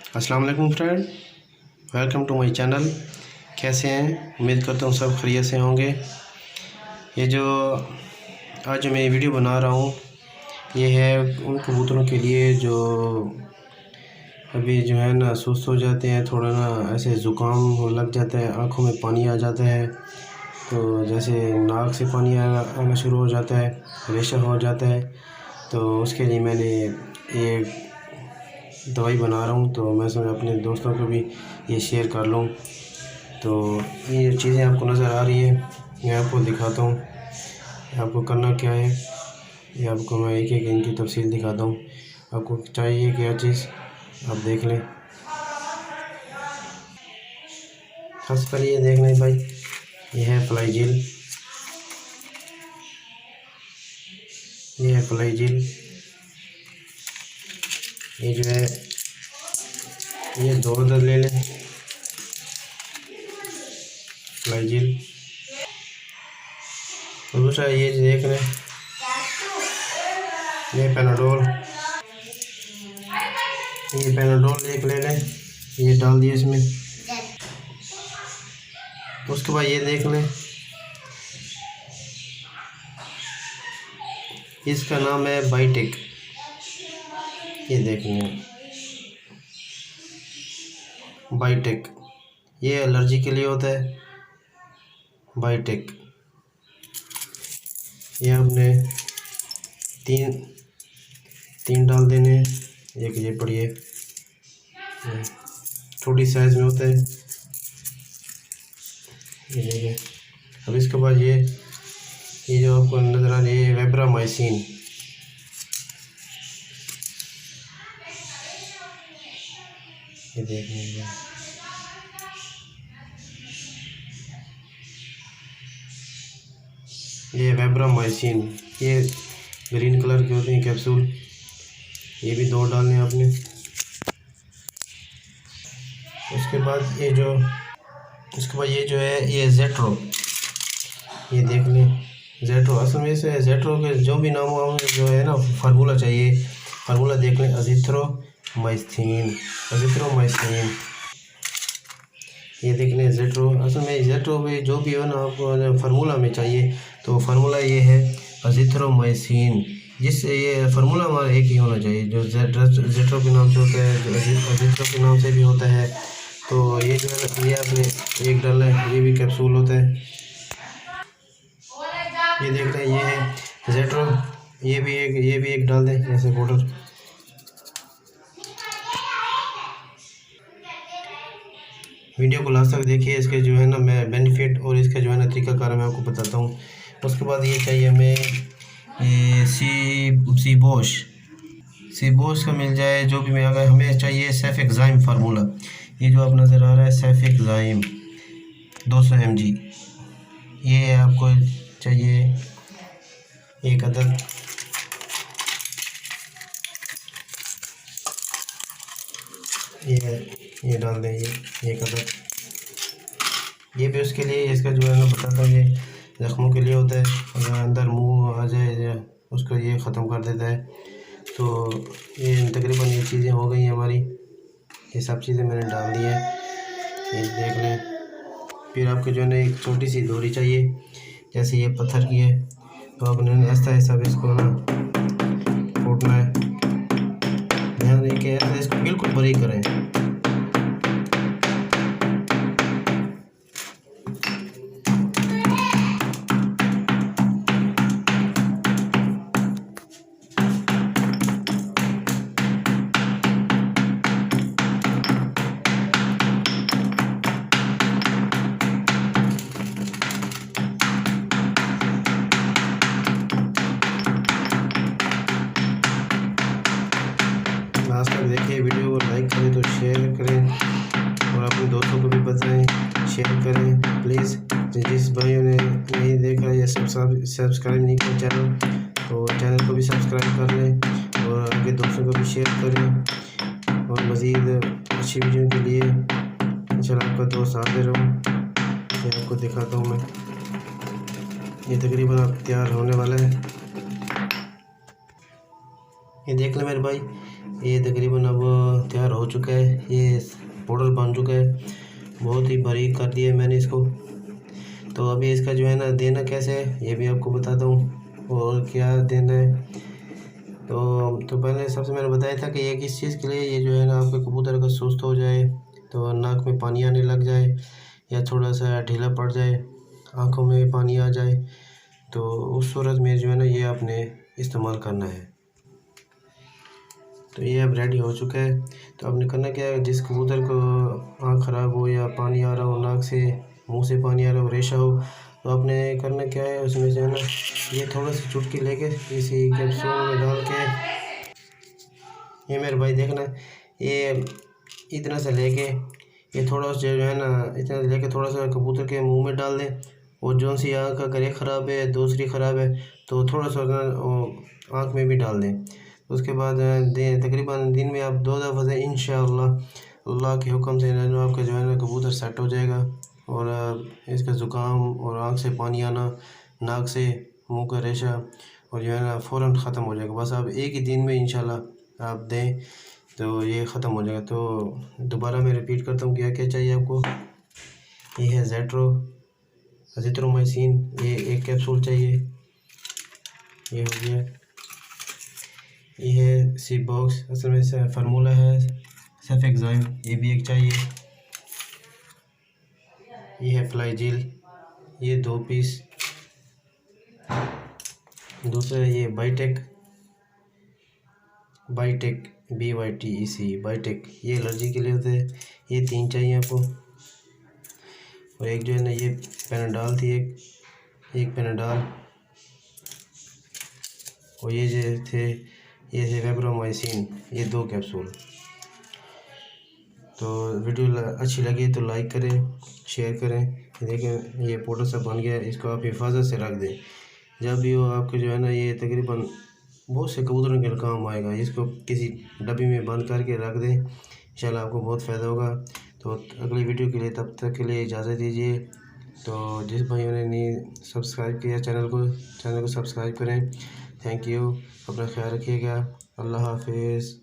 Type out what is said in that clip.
अस्सलाम वालेकुम friend, welcome to my channel. कैसे हैं? उम्मीद करता हूँ सब खैरियत से होंगे। ये जो आज मैं वीडियो बना रहा हूँ ये है उन कबूतरों के लिए जो अभी जो है ना सुस्त हो जाते हैं, थोड़ा ना ऐसे ज़ुकाम लग जाता है, आँखों में पानी आ जाता है, तो जैसे नाक से पानी आना शुरू हो जाता है, रेशा हो जाता है। तो उसके लिए मैंने ये दवाई बना रहा हूँ, तो मैं सोचा अपने दोस्तों को भी ये शेयर कर लूँ। तो ये चीज़ें आपको नज़र आ रही है, मैं आपको दिखाता हूँ। आपको करना क्या है ये आपको मैं एक एक इनकी तफसील दिखाता हूँ। आपको चाहिए क्या चीज़ आप देख लें। खास कर ये देख लें भाई, ये है फ्लाईजील, ये है फ्लाईजील। ये जो है ये 2 अदद ले लें फ्लाईजील। दूसरा ये देख लें, ये पैनाडोल, ये पैनाडोल एक ले लें, ये डाल दिए इसमें। उसके बाद ये देख लें, इसका नाम है बाइटेक। ये देख लें बाइटेक, ये एलर्जी के लिए होता है बाइटेक। ये आपने तीन डाल देने हैं। एक ये पड़ी है, छोटी साइज़ में होता है, ये देखिए। अब इसके बाद ये जो आपको नज़र आ रही है वेब्रामाइसिन, ये देखिए। ये वेब्रामाइसिन, ये ग्रीन कलर के होते हैं कैप्सूल, ये भी 2 डालने हैं आपने। उसके बाद ये जो है ये जेट्रो, ये देख लें जेट्रो। असल में से जेट्रो के जो भी नाम हो जो है ना फार्मूला चाहिए, फार्मूला देख लें अजिथ्रोमाइसिन। ये देख लें जेट्रो। असल में जेट्रो में जो भी हो ना आपको फार्मूला में चाहिए, तो फार्मूला ये है अजिथ्रोमाइसिन, जिससे ये फार्मूला हमारा एक ही होना चाहिए, जो जेट्रो के नाम से होता है, जो अजिथ्रो के नाम से भी होता है। तो ये जो है ना ये आपने एक डालना है, ये भी कैप्सूल होता है। ये देख रहे हैं ये है जेट्रो, ये भी एक डाल दें जैसे पाउडर। वीडियो को लास्ट तक देखिए, इसके जो है ना मैं बेनिफिट और इसका जो है ना तरीकाकार मैं आपको बताता हूँ। उसके बाद ये चाहिए हमें ये सीबोश का मिल जाए, जो भी मिलेगा। हमें चाहिए सेफेक्साइम फार्मूला, ये जो आप नज़र आ रहा है सेफेक्साइम 200 mg, ये आपको चाहिए 1 अदद। ये डाल दें, ये 1 अदद। ये भी उसके लिए, इसका जो है ना बताता हूँ, ये ज़ख्मों के लिए होता है, अगर अंदर मुंह आ जाए उसको ये ख़त्म कर देता है। तो ये तकरीबन ये चीज़ें हो गई हमारी, ये सब चीज़ें मैंने डाल दी हैं, ये देख लें। फिर आपको जो है ना एक छोटी सी डोरी चाहिए, जैसे ये पत्थर की है, तो आपने ऐसा ऐसा इसको ना फूटना है, ध्यान रखिए ऐसा इसको बिल्कुल बारीक करें। लास्ट तक देखिए, वीडियो को लाइक करें तो शेयर करें और अपने दोस्तों को भी बताएं, शेयर करें प्लीज़। जिस भाइयों ने नहीं देखा या सब्सक्राइब नहीं किया चैनल, तो चैनल को भी सब्सक्राइब कर लें और आगे दोस्तों को भी शेयर करें। और मज़ीद अच्छी वीडियो के लिए इंशाल्लाह आपका दोस्त हाजिर हूँ। ये आपको दिखाता हूँ मैं, ये तकरीबन अब तैयार होने वाला है। ये देख लें मेरे भाई, ये तकरीबन अब तैयार हो चुका है, ये पाउडर बन चुका है, बहुत ही बारीक कर दिया है मैंने इसको। तो अभी इसका जो है ना देना कैसे है ये भी आपको बताता हूँ और क्या देना है। तो पहले सबसे मैंने बताया था कि ये किस चीज़ के लिए, ये जो है ना आपके कबूतर का सुस्त हो जाए तो नाक में पानी आने लग जाए या थोड़ा सा ढीला पड़ जाए, आँखों में पानी आ जाए, तो उस सूरत में जो है ना ये आपने इस्तेमाल करना है। तो ये अब रेडी हो चुका है। तो आपने करना क्या है, जिस कबूतर को आँख ख़राब हो या पानी आ रहा हो नाक से, मुंह से पानी आ रहा हो, रेशा हो, तो आपने करना क्या है, उसमें जो है ना ये थोड़ा सी चुटकी लेके इसी कैप्सूल में डाल के, ये मेरे भाई देखना, ये इतना सा लेके ये थोड़ा सा जो है ना इतना लेके थोड़ा सा कबूतर के मुंह में डाल दें। और जो सी आँख अगर एक ख़राब है दूसरी ख़राब है तो थोड़ा सा आँख में भी डाल दें। उसके बाद दें, तकरीबन दिन में आप 2 दफ़ा से इंशाअल्लाह अल्लाह के हुक्म से आपका जो है ना कबूतर सेट हो जाएगा। और इसका ज़ुकाम और आँख से पानी आना, नाक से मुंह का रेशा और जो है ना फ़ौरन ख़त्म हो जाएगा। बस आप एक ही दिन में इंशाअल्लाह आप दें तो ये ख़त्म हो जाएगा। तो दोबारा मैं रिपीट करता हूँ क्या क्या चाहिए आपको। ये है ज़ेट्रो अज़िथ्रोमाइसिन, ये 1 कैप्सूल चाहिए, ये हो गया। ये है सी बॉक्स, असल में से फार्मूला है सेफेक्साइम, ये भी 1 चाहिए। ये है फ्लाईजील, ये 2 पीस। दूसरा ये बाइटेक BYTEC बाइटेक, ये एलर्जी के लिए होते हैं, ये 3 चाहिए आपको। और एक जो है ना ये पैनाडॉल थी, एक पैनाडॉल। और ये जो थे ये थे वेब्रोमाइसिन, ये 2 कैप्सूल। तो वीडियो अच्छी लगी तो लाइक करें, शेयर करें। देखें ये पाउडर सा बन गया, इसको आप हिफाजत से रख दें। जब भी हो आपके जो है ना ये तकरीबन बहुत से कबूतरों के काम आएगा। इसको किसी डब्बी में बंद करके रख दें, इंशाल्लाह आपको बहुत फ़ायदा होगा। तो अगली वीडियो के लिए तब तक के लिए इजाज़त दीजिए। तो जिस भाइयों ने नहीं सब्सक्राइब किया चैनल को सब्सक्राइब करें। थैंक यू, अपना ख्याल रखिएगा। अल्लाह हाफिज़।